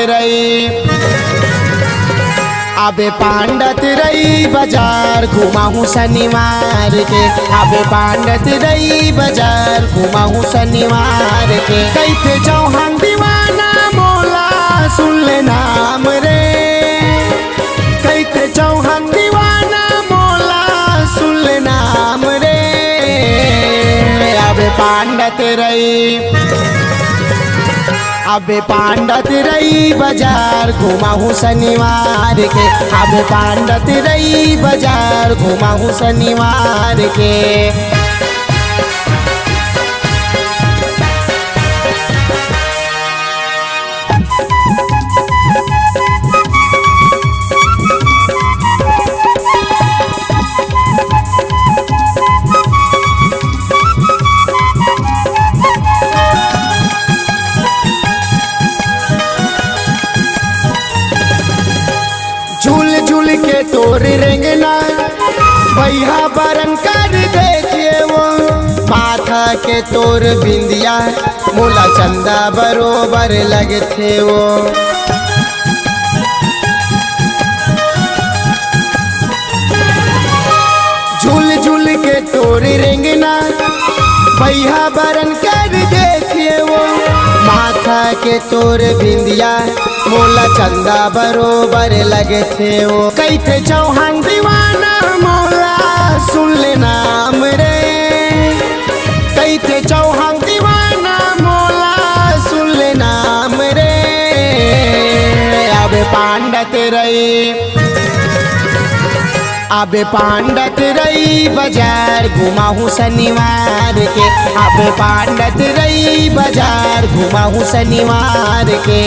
रही। अबे पांडत रही बाजार घुमाहू शनिवार के, अबे पांडत रही बाजार घुमाहू शनिवार के। कैथे चौहान दीवाना मोला सुन ले नाम रे, कैथे चौहान दीवाना मोला सुन ले नाम रे। अबे पांडत रही, अबे पांडत रही बाजार घुमाहू शनिवार के, अबे पांडत रही बाजार घुमाहू शनिवार के। झूल झूल के तोर रेंगना भैया बरन कर देखिए वो, माथा के तोर बिंदिया मोला चंदा बरोबर लगथे वो। झूल झूल के तोर रेंगना भैया बरन कर देखिए वो, माथा के तोर बिंदिया मोला चंदा बरोबर लगे थे वो। कैथे चौहान दीवाना मोला सुन ले नाम रे, कैथे चौहान दीवाना मोला सुन ले नाम रे। अबे पांडत रही, अबे पांडत रही बाजार घुमाहू शनिवार के, अबे पांडत रही बाजार घुमाहू शनिवार के।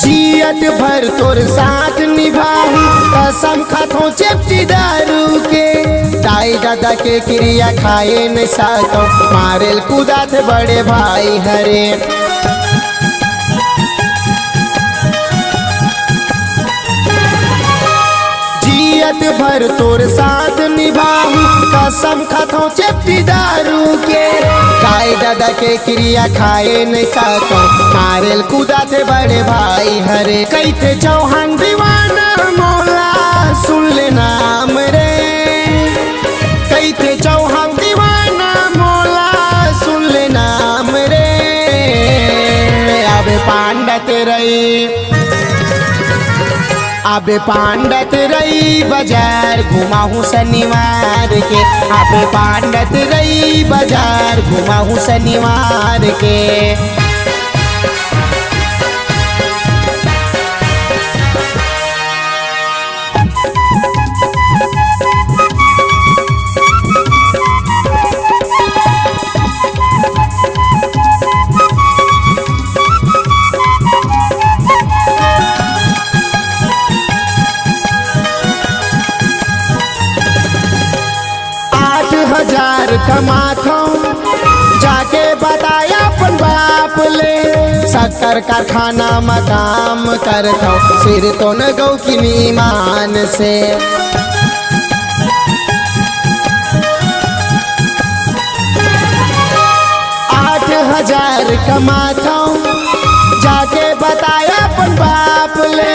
जियत भर तोर साथ निभाऊं कसम खाथों चेप्टी दारू के, दाई दादा के क्रिया खाए न साथों मारेल कुदात बड़े भाई हरे। जियत भर तोर साथ निभाऊं कसम खाथों चेप्टी दारू के, दाई दादा के क्रिया खाए न साथों मारेल कुदाते बड़े भाई हरे। कैथे चौहान दीवाना मोला सुन ले नाम रे, कैथे चौहान दीवाना मोला सुन ले नाम रे। अबे पांडत रही, अबे पांडत रही बाजार घुमाहू शनिवार के, अबे पांडत रही बाजार घुमाहू शनिवार के। हजार कमाथो जाके बताया अपन बाप ले, शक्कर कारखाना में काम करता सिर तो न गौ की ईमान से। 8,000 कमाता जाके बताया अपन बाप ले,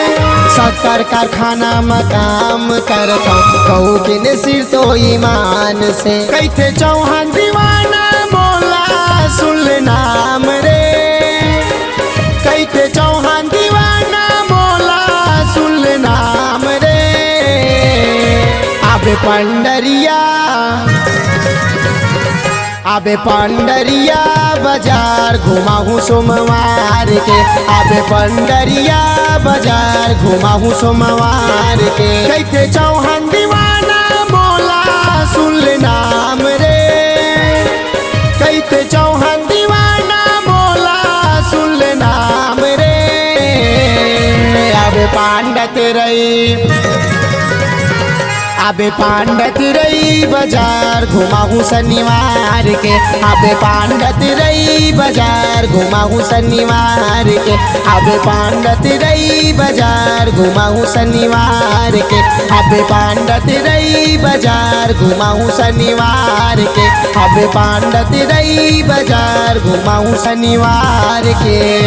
शक्कर कारखाना में काम करता कहू कि न सिर तो ईमान से। कैथे चौहान दीवाना मोला सुन ले नाम रे, कैथे चौहान दीवाना मोला सुन ले नाम रे। अबे पंडरिया, अबे पंडरिया बाजार घुमाहू सोमवार के, अबे पंडरिया बाजार घुमाहू सोमवार के। कैथे चौहान दीवाना मोला सुन ले नाम रे, कैथे चौहान दीवाना मोला सुन ले नाम रे। अबे पांडत रही, अबे पांडत रही बाजार घुमाहू शनिवार के, अबे पांडत रही बाजार घुमाहू शनिवार के, अबे पांडत रही बाजार घुमाहू शनिवार के, अबे पांडत रही बाजार घुमाहू शनिवार के, अबे पांडत रही बाजार घुमाहू शनिवार के।